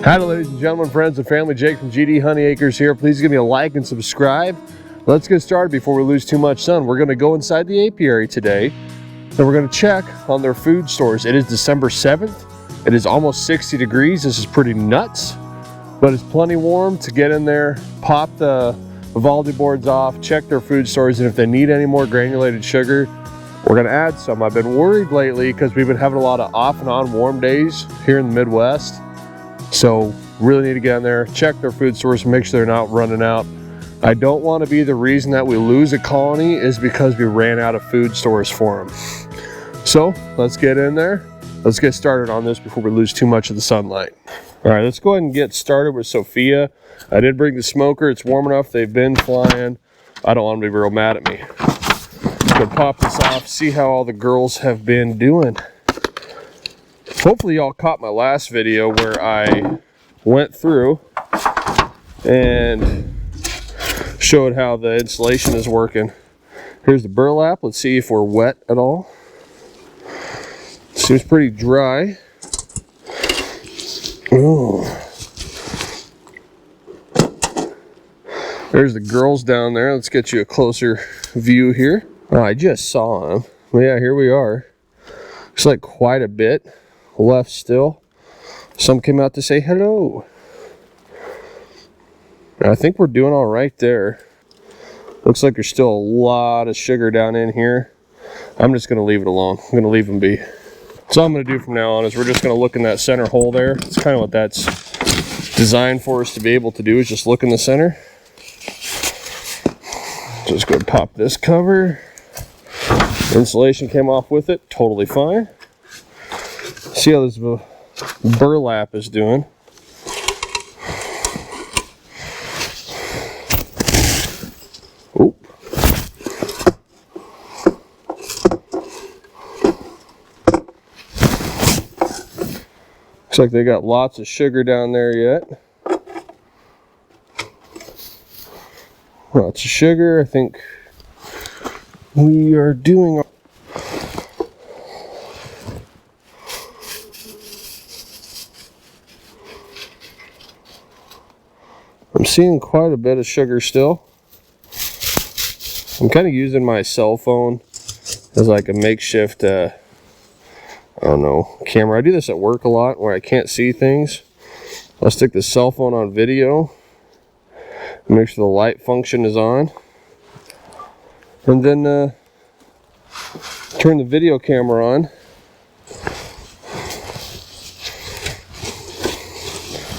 Hi, ladies and gentlemen, friends and family. Jake from GD Honey Acres here. Please give me a like and subscribe. Let's get started before we lose too much sun. We're going to go inside the apiary today, and we're going to check on their food stores. It is December 7th. It is almost 60 degrees. This is pretty nuts, but it's plenty warm to get in there, pop the Vivaldi boards off, check their food stores, and if they need any more granulated sugar, we're going to add some. I've been worried lately because we've been having a lot of off and on warm days here in the Midwest. So really need to get in there, check their food stores, make sure they're not running out. I don't want to be the reason that we lose a colony is because we ran out of food stores for them. So let's get in there. Let's get started on this before we lose too much of the sunlight. All right, let's go ahead and get started with Sophia. I did bring the smoker. It's warm enough. They've been flying. I don't want them to be real mad at me. Let's go pop this off, see how all the girls have been doing. Hopefully y'all caught my last video where I went through and showed how the insulation is working. Here's the burlap. Let's see if we're wet at all. Seems pretty dry. Ooh. There's the girls down there. Let's get you a closer view here. Oh, I just saw them. Well, yeah, here we are. Looks like quite a bit left still. Some came out to say hello. I think we're doing all right there. Looks like there's still a lot of sugar down in here. I'm just going to leave it alone. I'm going to leave them be. So all I'm going to do from now on is we're just going to look in that center hole there. It's kind of what that's designed for us to be able to do, is just look in the center. Just go pop this cover. Insulation came off with it. Totally fine. See how this burlap is doing. Oop. Looks like they got lots of sugar down there yet. Lots of sugar. I think we are doing. I'm seeing quite a bit of sugar still. I'm kind of using my cell phone as like a makeshift, I don't know, camera. I do this at work a lot where I can't see things. I'll stick the cell phone on video, make sure the light function is on, and then turn the video camera on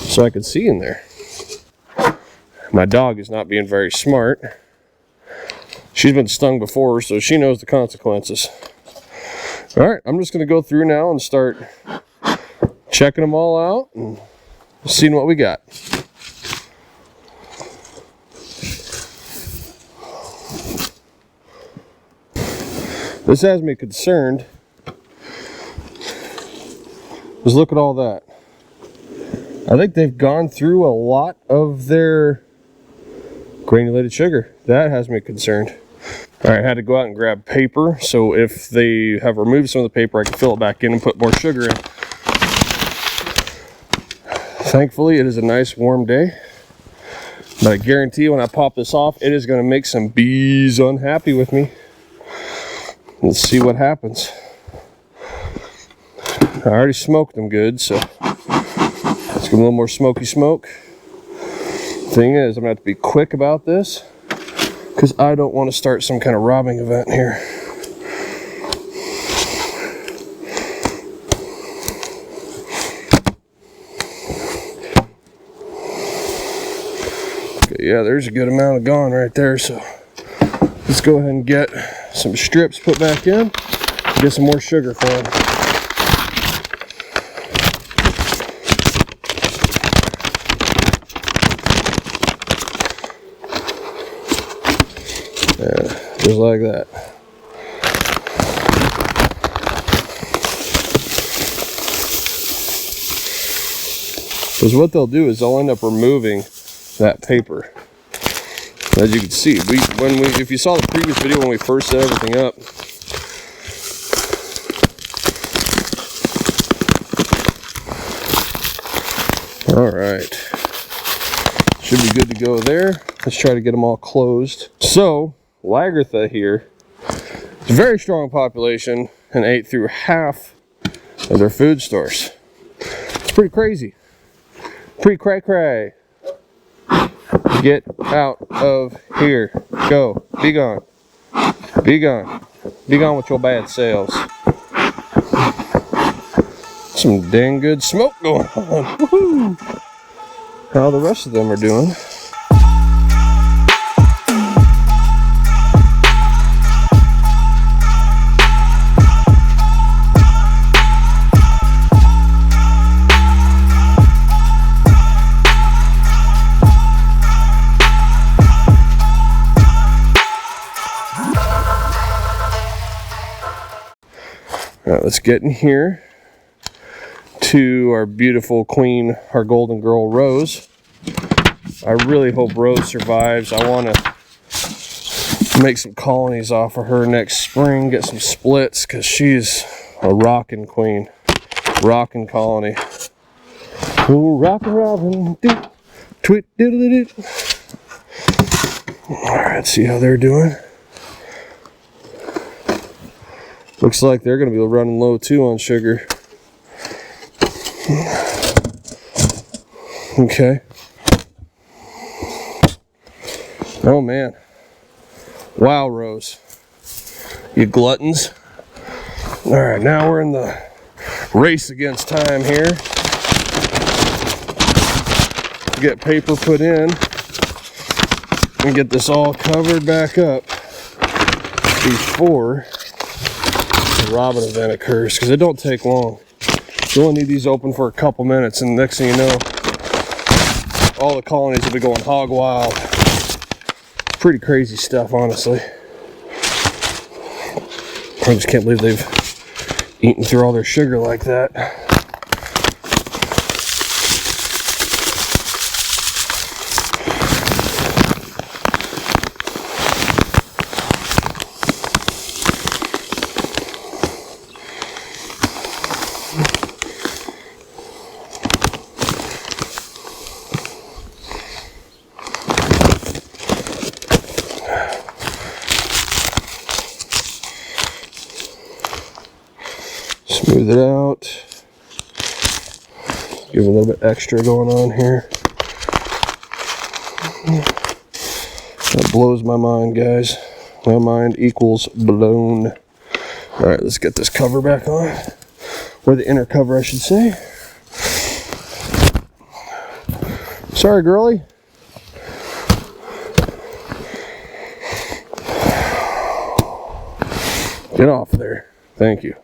so I can see in there. My dog is not being very smart. She's been stung before, so she knows the consequences. All right, I'm just going to go through now and start checking them all out and seeing what we got. This has me concerned. Just look at all that. I think they've gone through a lot of their granulated sugar. That has me concerned. All right, I had to go out and grab paper, so if they have removed some of the paper, I can fill it back in and put more sugar in. Thankfully, it is a nice warm day, but I guarantee you when I pop this off, it is going to make some bees unhappy with me. Let's see what happens. I already smoked them good, so let's give them a little more smoky smoke. Thing is, I'm going to have to be quick about this because I don't want to start some kind of robbing event here. Okay, yeah, there's a good amount of gone right there, so let's go ahead and get some strips put back in, get some more sugar for them. Yeah, just like that. Because what they'll do is they'll end up removing that paper. As you can see, if you saw the previous video when we first set everything up, All right, should be good to go there. Let's try to get them all closed. So Lagartha here is a very strong population and ate through half of their food stores. It's pretty crazy. Pretty cray-cray. Get out of here. Go. Be gone. Be gone. Be gone with your bad sales. Some dang good smoke going on. Woohoo! How the rest of them are doing. All right, let's get in here to our beautiful queen, our golden girl, Rose. I really hope Rose survives. I want to make some colonies off of her next spring, get some splits, because she's a rockin' queen, rockin' colony. Ooh, rockin' robin, doot, tweet doodle doot. All right, let's see how they're doing. Looks like they're going to be running low too on sugar. Okay. Oh man. Wow, Rose. You gluttons. Alright, now we're in the race against time here. Get paper put in and get this all covered back up before the robin event occurs, because it don't take long. You only need these open for a couple minutes, and next thing you know, all the colonies will be going hog wild. Pretty crazy stuff, honestly. I just can't believe they've eaten through all their sugar like that. Smooth it out. Give a little bit extra going on here. That blows my mind, guys. My mind equals blown. All right, let's get this cover back on. Or the inner cover, I should say. Sorry, girlie. Get off there. Thank you.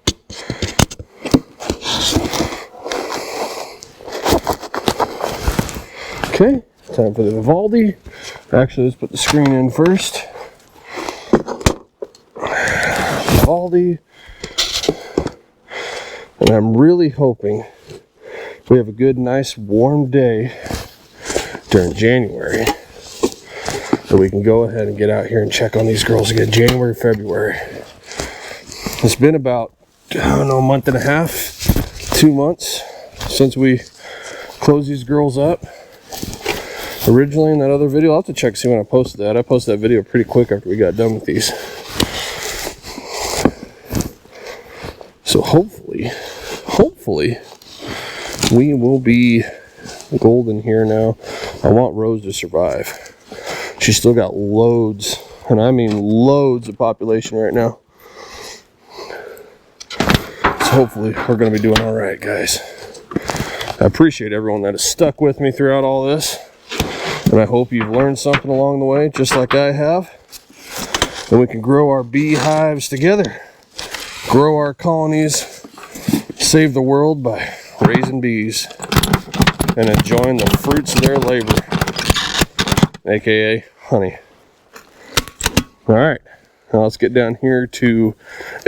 Okay, time for the Vivaldi. Actually, let's put the screen in first. Vivaldi. And I'm really hoping we have a good, nice, warm day during January that we can go ahead and get out here and check on these girls again. January, February. It's been about, I don't know, a month and a half, 2 months since we closed these girls up. Originally in that other video, I'll have to check to see when I posted that. I posted that video pretty quick after we got done with these. So hopefully, we will be golden here now. I want Rose to survive. She's still got loads, and I mean loads of population right now. So hopefully we're going to be doing all right, guys. I appreciate everyone that has stuck with me throughout all this. And I hope you've learned something along the way, just like I have. And we can grow our beehives together. Grow our colonies. Save the world by raising bees. And enjoying the fruits of their labor. AKA honey. Alright. Now let's get down here to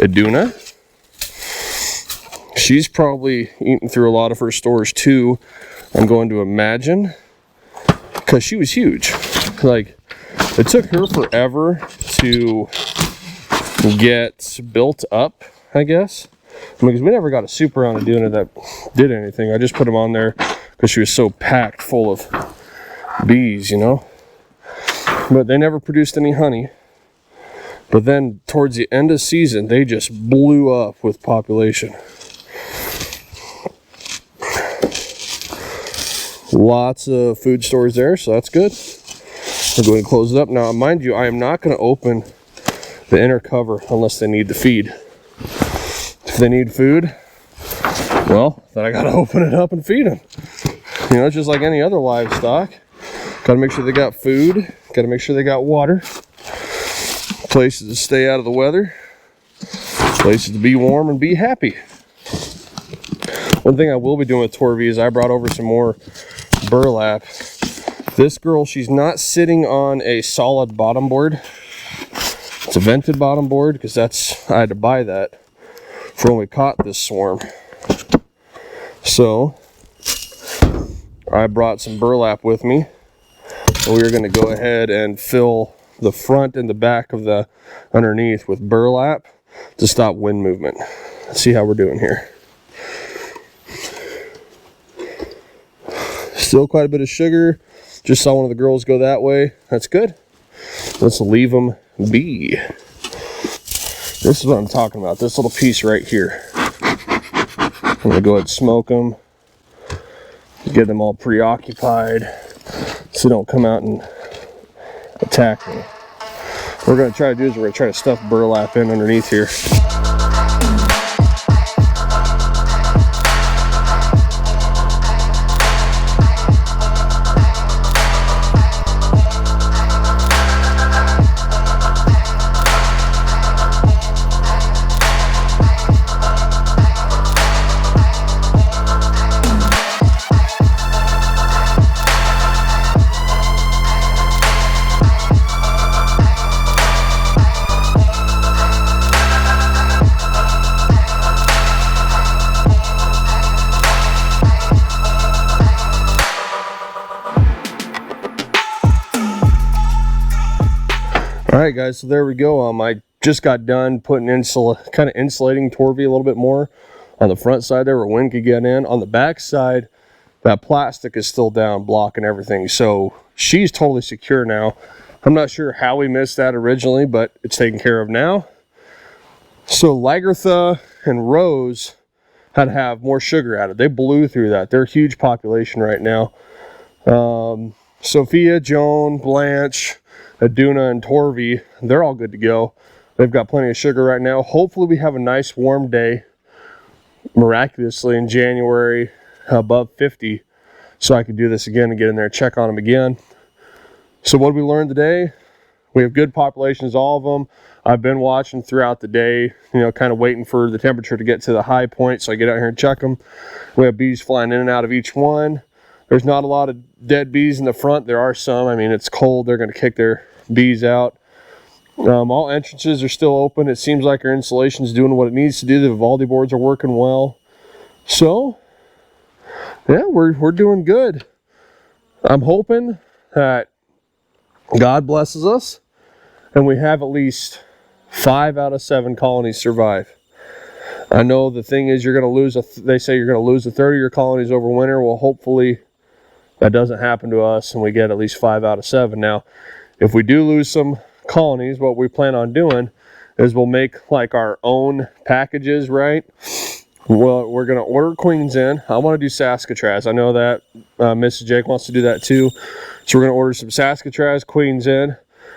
Iduna. She's probably eaten through a lot of her stores too, I'm going to imagine. Because she was huge. Like, it took her forever to get built up, I guess. I mean, because we never got a super on Iduna that did anything. I just put them on there because she was so packed full of bees, you know. But they never produced any honey. But then towards the end of season, they just blew up with population. Lots of food stores there, so that's good. I'll go ahead and close it up. Now, mind you, I am not going to open the inner cover unless they need the feed. If they need food, well, then I got to open it up and feed them. You know, it's just like any other livestock. Got to make sure they got food. Got to make sure they got water. Places to stay out of the weather. Places to be warm and be happy. One thing I will be doing with Torvi is I brought over some more burlap. This girl, she's not sitting on a solid bottom board. It's a vented bottom board because I had to buy that for when we caught this swarm. So I brought some burlap with me. We are going to go ahead and fill the front and the back of the underneath with burlap to stop wind movement. Let's see how we're doing here. Still quite a bit of sugar. Just saw one of the girls go that way. That's good. Let's leave them be. This is what I'm talking about. This little piece right here. I'm going to go ahead and smoke them. Get them all preoccupied so they don't come out and attack me. What we're going to try to do is we're going to try to stuff burlap in underneath here. All right, guys, so there we go. I just got done putting kind of insulating Torvi a little bit more on the front side there where wind could get in. On the back side, that plastic is still down, blocking everything. So she's totally secure now. I'm not sure how we missed that originally, but it's taken care of now. So Lagertha and Rose had to have more sugar added. They blew through that. They're a huge population right now. Sophia, Joan, Blanche, Aduna, and Torvi, they're all good to go. They've got plenty of sugar right now. Hopefully we have a nice warm day, miraculously in January, above 50, so I can do this again and get in there and check on them again. So what did we learn today? We have good populations, all of them. I've been watching throughout the day, you know, kind of waiting for the temperature to get to the high point so I get out here and check them. We have bees flying in and out of each one. There's not a lot of dead bees in the front. There are some. I mean, it's cold. They're going to kick their bees out. All entrances are still open. It seems like our insulation is doing what it needs to do. The Vivaldi boards are working well. So, yeah, we're doing good. I'm hoping that God blesses us and we have at least 5 out of 7 colonies survive. I know the thing is you're going to lose, they say you're going to lose a third of your colonies over winter. Well, hopefully that doesn't happen to us and we get at least 5 out of 7. Now, if we do lose some colonies, what we plan on doing is we'll make like our own packages, right? Well, we're going to order queens in. I want to do Saskatraz. I know that Mrs. Jake wants to do that too. So we're going to order some Saskatraz queens in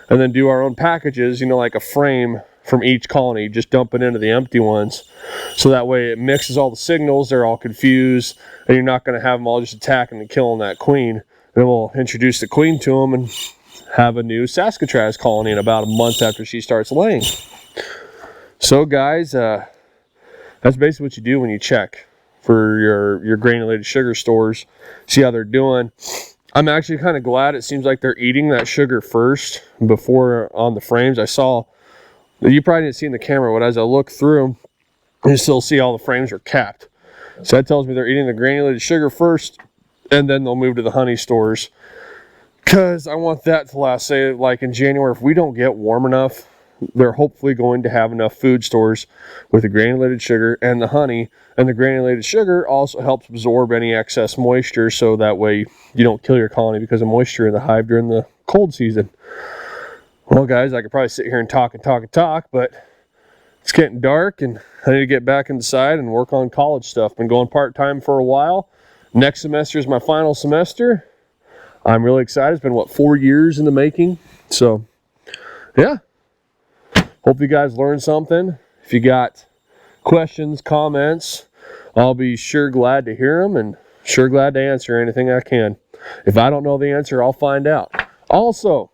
and then do our own packages, you know, like a frame from each colony, just dump it into the empty ones. So that way it mixes all the signals, they're all confused, and you're not going to have them all just attacking and killing that queen. Then we'll introduce the queen to them and have a new Saskatraz colony in about a month after she starts laying. So guys, that's basically what you do when you check for your granulated sugar stores, see how they're doing. I'm actually kind of glad it seems like they're eating that sugar first before on the frames. I saw, you probably didn't see in the camera, but as I look through, you still see all the frames are capped. So that tells me they're eating the granulated sugar first, and then they'll move to the honey stores. Because I want that to last, say, like in January, if we don't get warm enough, they're hopefully going to have enough food stores with the granulated sugar and the honey. And the granulated sugar also helps absorb any excess moisture, so that way you don't kill your colony because of moisture in the hive during the cold season. Well, guys, I could probably sit here and talk, but it's getting dark and I need to get back inside and work on college stuff. Been going part-time for a while. Next semester is my final semester. I'm really excited. It's been, 4 years in the making? So, yeah. Hope you guys learned something. If you got questions, comments, I'll be sure glad to hear them and sure glad to answer anything I can. If I don't know the answer, I'll find out. Also,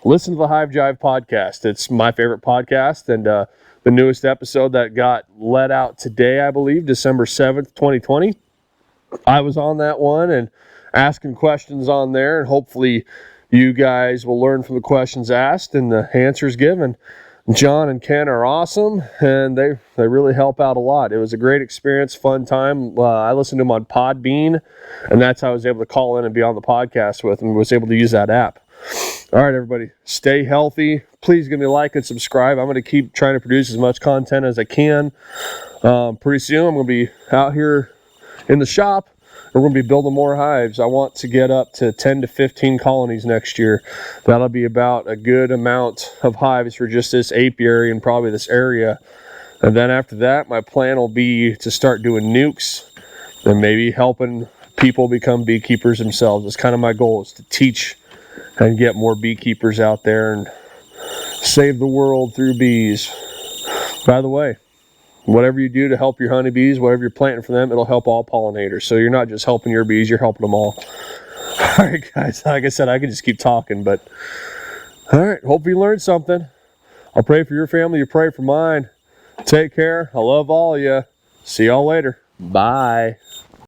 listen to the Hive Jive podcast. It's my favorite podcast, and the newest episode that got let out today, I believe, December 7th, 2020. I was on that one and asking questions on there, and hopefully you guys will learn from the questions asked and the answers given. John and Ken are awesome, and they really help out a lot. It was a great experience, fun time. I listened to them on Podbean, and that's how I was able to call in and be on the podcast with them. Was able to use that app. All right, everybody, stay healthy. Please give me a like and subscribe. I'm going to keep trying to produce as much content as I can. Pretty soon, I'm going to be out here in the shop. We're going to be building more hives. I want to get up to 10 to 15 colonies next year. That'll be about a good amount of hives for just this apiary and probably this area. And then after that, my plan will be to start doing nukes and maybe helping people become beekeepers themselves. That's kind of my goal, is to teach and get more beekeepers out there and save the world through bees. By the way, whatever you do to help your honeybees, whatever you're planting for them, it'll help all pollinators. So you're not just helping your bees, you're helping them all. All right, guys, like I said, I could just keep talking, but all right, hope you learned something. I'll pray for your family, you pray for mine. Take care. I love all of you. See y'all later. Bye.